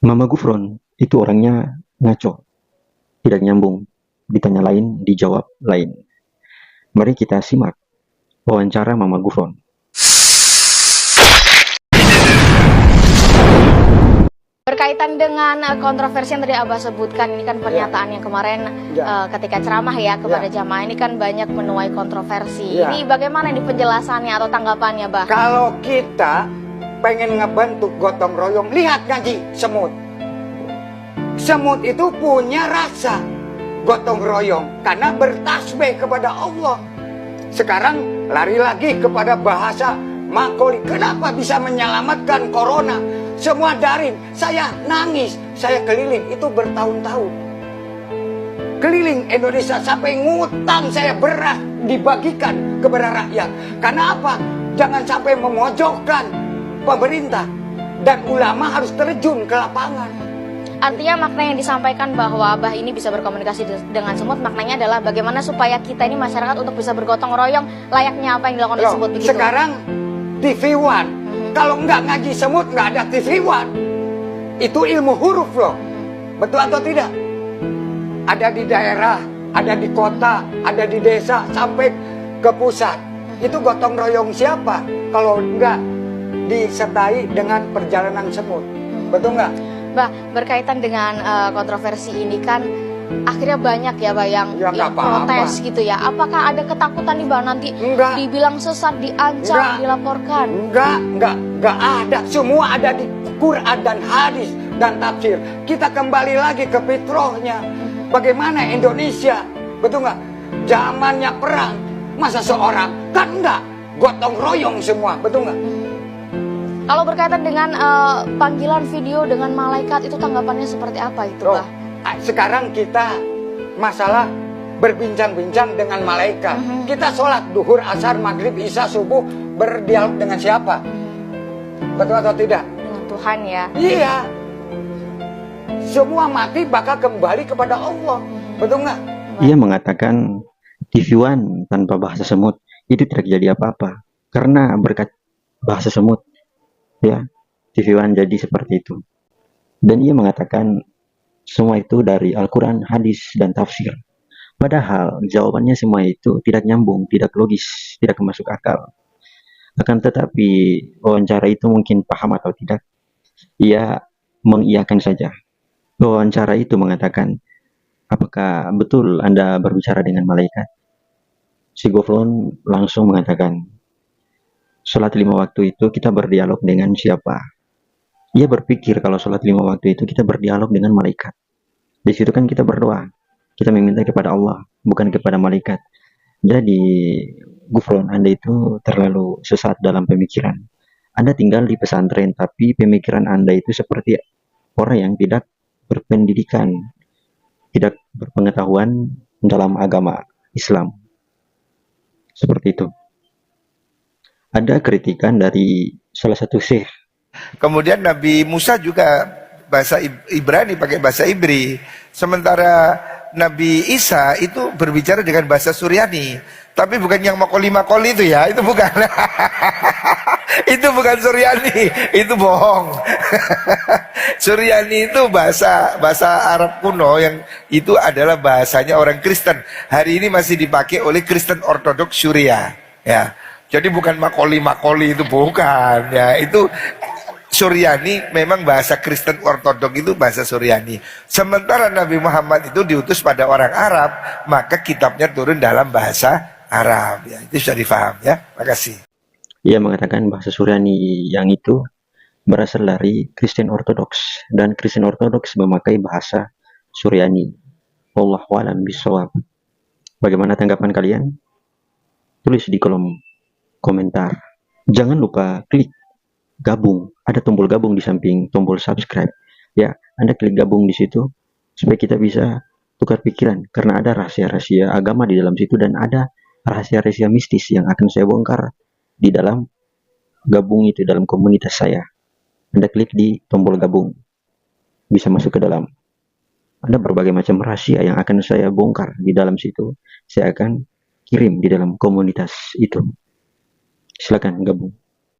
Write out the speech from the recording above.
Mama Gufron itu orangnya ngaco, tidak nyambung. Ditanya lain, dijawab lain. Mari kita simak wawancara Mama Gufron. Berkaitan dengan kontroversi yang tadi Abah sebutkan, ini kan pernyataan yang kemarin ketika ceramah ya kepada jamaah, ini kan banyak menuai kontroversi. Ini bagaimana ini penjelasannya atau tanggapannya, Bah? Kalau kita pengen ngebentuk gotong royong, lihat ngaji semut. Semut itu punya rasa gotong royong karena bertasbih kepada Allah. Sekarang lari lagi kepada bahasa makoli. Kenapa bisa menyelamatkan corona? Semua daring, saya nangis, saya keliling itu bertahun-tahun. Keliling Indonesia sampai ngutang saya beras dibagikan kepada rakyat. Karena apa? Jangan sampai memojokkan pemerintah dan ulama harus terjun ke lapangan. Artinya makna yang disampaikan bahwa Abah ini bisa berkomunikasi dengan semut, maknanya adalah bagaimana supaya kita ini masyarakat untuk bisa bergotong royong layaknya apa yang dilakukan oleh semut begitu. Sekarang TV One. Kalau nggak ngaji semut, nggak ada TV One. Itu ilmu huruf loh. Betul atau tidak? Ada di daerah, ada di kota, ada di desa, sampai ke pusat. Itu gotong royong siapa? Kalau nggak disertai dengan perjalanan semut. Betul nggak? Bah, berkaitan dengan kontroversi ini kan akhirnya banyak ya Bah yang protes gitu ya. Apakah ada ketakutan nih Bah nanti dibilang sesat, diancam, dilaporkan? Enggak ada. Semua ada di Quran dan hadis dan tafsir. Kita kembali lagi ke fitrahnya. Bagaimana Indonesia? Betul nggak? Zamannya perang. Masa seorang? Kan enggak. Gotong royong semua. Betul nggak? Kalau berkaitan dengan panggilan video dengan malaikat, itu tanggapannya seperti apa itu Bah? Sekarang kita masalah berbincang-bincang dengan malaikat. Kita sholat duhur, asar, maghrib, isya, subuh berdialog dengan siapa? Betul atau tidak? Dengan Tuhan ya. Iya. Semua mati bakal kembali kepada Allah. Betul nggak? Ia mengatakan TV One tanpa bahasa semut itu tidak jadi apa-apa karena berkat bahasa semut ya TV One jadi seperti itu. Dan ia mengatakan semua itu dari Al-Quran, hadis, dan tafsir. Padahal jawabannya semua itu tidak nyambung, tidak logis, tidak masuk akal. Akan tetapi wawancara itu mungkin paham atau tidak, ia mengiyakan saja. Wawancara itu mengatakan, apakah betul Anda berbicara dengan malaikat? Si Gufron langsung mengatakan, sholat 5 waktu itu kita berdialog dengan siapa? Ia berpikir kalau sholat 5 waktu itu kita berdialog dengan malaikat. Di situ kan kita berdoa, kita meminta kepada Allah, bukan kepada malaikat. Jadi Gufron, Anda itu terlalu sesat dalam pemikiran. Anda tinggal di pesantren, tapi pemikiran Anda itu seperti orang yang tidak berpendidikan, tidak berpengetahuan dalam agama Islam. Seperti itu. Ada kritikan dari salah satu syekh. Kemudian Nabi Musa juga bahasa Ibrani, pakai bahasa Ibri. Sementara Nabi Isa itu berbicara dengan bahasa Suryani. Tapi bukan yang makoli-makoli itu ya, itu bukan. Itu bukan Suryani, itu bohong. Suryani itu bahasa Arab kuno yang itu adalah bahasanya orang Kristen. Hari ini masih dipakai oleh Kristen Ortodoks Syria. Ya, jadi bukan makoli-makoli itu bukan. Ya, itu Suryani memang bahasa Kristen Ortodok itu bahasa Suryani. Sementara Nabi Muhammad itu diutus pada orang Arab, maka kitabnya turun dalam bahasa Arab. Ya, itu sudah difaham ya. Makasih. Ia mengatakan bahasa Suryani yang itu berasal dari Kristen Ortodoks dan Kristen Ortodoks memakai bahasa Suryani. Wallahu a'lam bishawab. Bagaimana tanggapan kalian? Tulis di kolom komentar. Jangan lupa klik gabung, ada tombol gabung di samping tombol subscribe ya. Anda klik gabung di situ supaya kita bisa tukar pikiran, karena ada rahasia-rahasia agama di dalam situ dan ada rahasia-rahasia mistis yang akan saya bongkar di dalam gabung itu, dalam komunitas saya. Anda klik di tombol gabung, bisa masuk ke dalam. Ada berbagai macam rahasia yang akan saya bongkar di dalam situ, saya akan kirim di dalam komunitas itu. Silakan gabung.